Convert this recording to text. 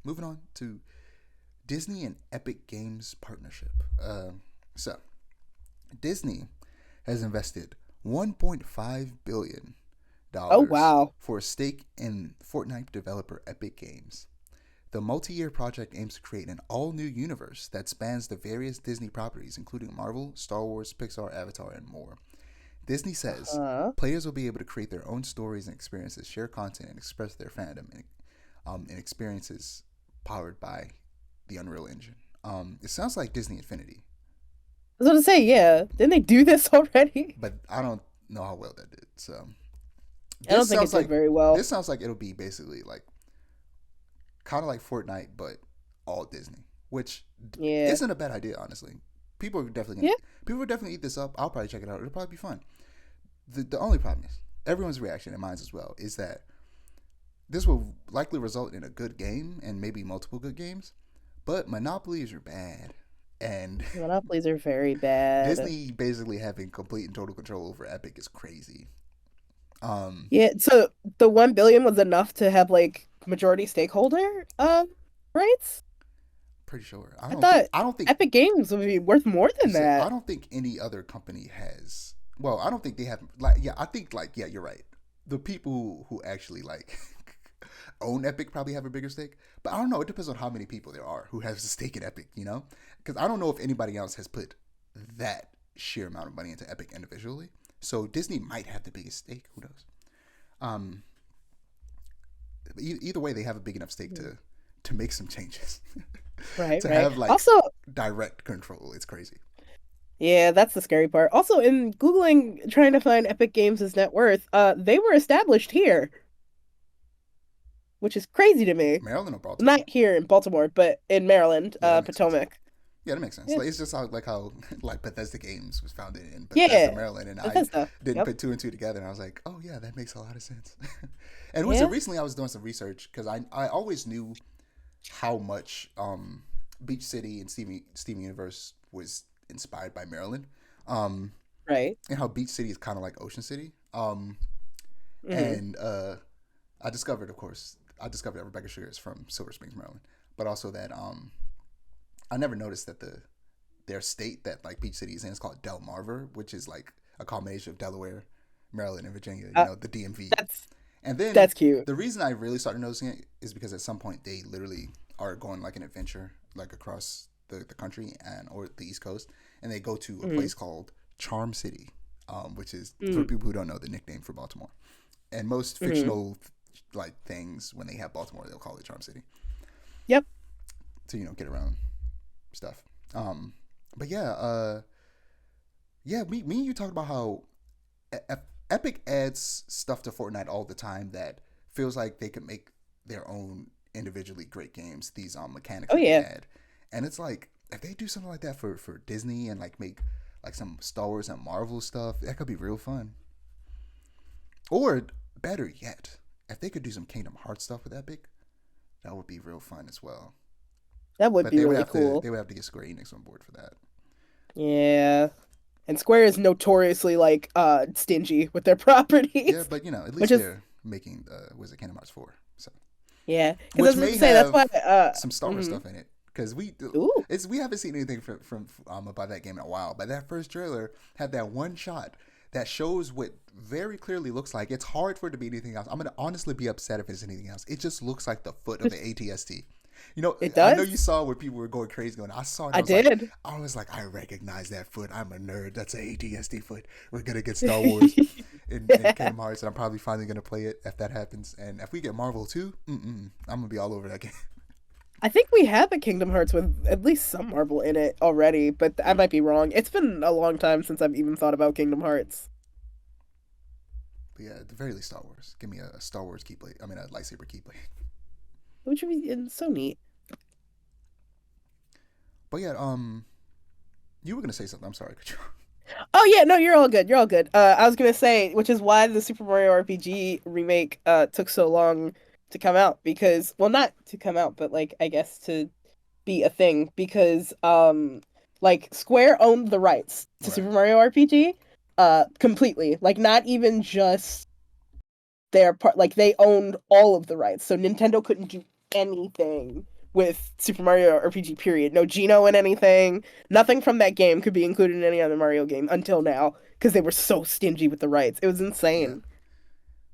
moving on to Disney and Epic Games partnership. So Disney has invested 1.5 billion Oh dollars wow. for a stake in Fortnite developer Epic Games. The multi-year project aims to create an all-new universe that spans the various Disney properties, including Marvel, Star Wars, Pixar, Avatar, and more. Disney says Uh-huh. players will be able to create their own stories and experiences, share content, and express their fandom and experiences powered by the Unreal Engine. It sounds like Disney Infinity, I was gonna say, yeah. Didn't they do this already? but I don't know how well that did. So I don't this think it sounds did like very well. this sounds like it'll be basically like kind of like Fortnite, but all Disney, which Yeah. isn't a bad idea, honestly. People are definitely gonna Yeah. people will definitely eat this up. I'll probably check it out. It'll probably be fun. The only problem is everyone's reaction and mine as well is that this will likely result in a good game and maybe multiple good games, but monopolies are bad, and Monopolies are very bad. Disney basically having complete and total control over Epic is crazy. Um, Yeah, so the 1 billion was enough to have like majority stakeholder rights? pretty sure. I thought I don't think Epic Games would be worth more you than say I that. don't think any other company has. Well, I don't think they have. Like, yeah, I think like yeah, you're right. The people who actually like own Epic probably have a bigger stake, but I don't know. It depends on how many people there are who has a stake in Epic. You know, because I don't know if anybody else has put that sheer amount of money into Epic individually. So Disney might have the biggest stake. Who knows? Um, either way, they have a big enough stake to make some changes, Right, to right. have like Also, direct control. It's crazy. yeah, that's the scary part. Also, in Googling trying to find Epic Games' net worth, they were established here, which is crazy to me. Maryland or Baltimore? Not here in Baltimore, but in Maryland, Yeah, that makes sense. Potomac. Yeah, that makes sense. Yeah. Like it's just how like Bethesda Games was founded in Bethesda, Yeah. Maryland, and I Bethesda. didn't Yep. put two and two together, and I was like, oh yeah, that makes a lot of sense. And was it Yeah. recently I was doing some research because I always knew how much Beach City and Steam Universe was inspired by Maryland, um, Right. and how Beach City is kind of like Ocean City. Hmm. And I discovered, of course, that Rebecca Sugar is from Silver Springs, Maryland, but also that I never noticed that their state that like Beach City is in is called Delmarva, which is like a combination of Delaware, Maryland, and Virginia. You Uh, know, the DMV. that's And then that's cute. the reason I really started noticing it is because at some point they literally are going like an adventure like across the country and or the East Coast, and they go to a Hmm. place called Charm City, which is for Hmm. people who don't know the nickname for Baltimore. And most Hmm. fictional like things when they have Baltimore, they'll call it Charm City Yep. to get around stuff. Um, but yeah, yeah, me and you talked about how Epic adds stuff to Fortnite all the time that feels like they could make their own individually great games. These mechanics Oh that they yeah. add, and it's like if they do something like that for Disney and like make like some Star Wars and Marvel stuff, that could be real fun. Or better yet, if they could do some Kingdom Hearts stuff with Epic, that would be real fun as well. That would But be really cool. they would have to get Square Enix on board for that. Yeah. And Square is notoriously like stingy with their Yeah, properties, but at which least is they're making was it Kingdom Hearts 4. So yeah. Because I which was about may to say that's why have some Star Wars mhm. stuff in it because Ooh. we haven't seen anything from about that game in a while. But that first trailer had that one shot that shows what very clearly looks like. It's hard for it to be anything else. I'm gonna honestly be upset if it's anything else. It just looks like the foot of an ATST. It I know you does? saw where people were going crazy going. I saw it. And I did. I was like, I recognize that foot. I'm a nerd. That's an ATST foot. We're gonna get Star Wars in Kingdom Hearts, and I'm probably finally gonna play it if that happens. And if we get Marvel too, I'm gonna be all over that game. I think we have a Kingdom Hearts with at least some Marvel in it already, but I might be wrong. It's been a long time since I've even thought about Kingdom Hearts. But yeah, at the very least, Star Wars. Give me a Star Wars keyblade. I mean, a lightsaber keyblade. Which would be so neat. But yeah, you were gonna say something. I'm sorry, could you? Oh yeah, no, you're all good. You're all good. I was gonna say, which is why the Super Mario RPG remake took so long to come out because, well, not to come out, but like I guess to be a thing because like Square owned the rights to Right. Super Mario RPG completely. Like not even just their part, like they owned all of the rights. So Nintendo couldn't do anything with Super Mario RPG. Period. No Geno in anything. Nothing from that game could be included in any other Mario game until now because they were so stingy with the rights. It was Yeah. insane.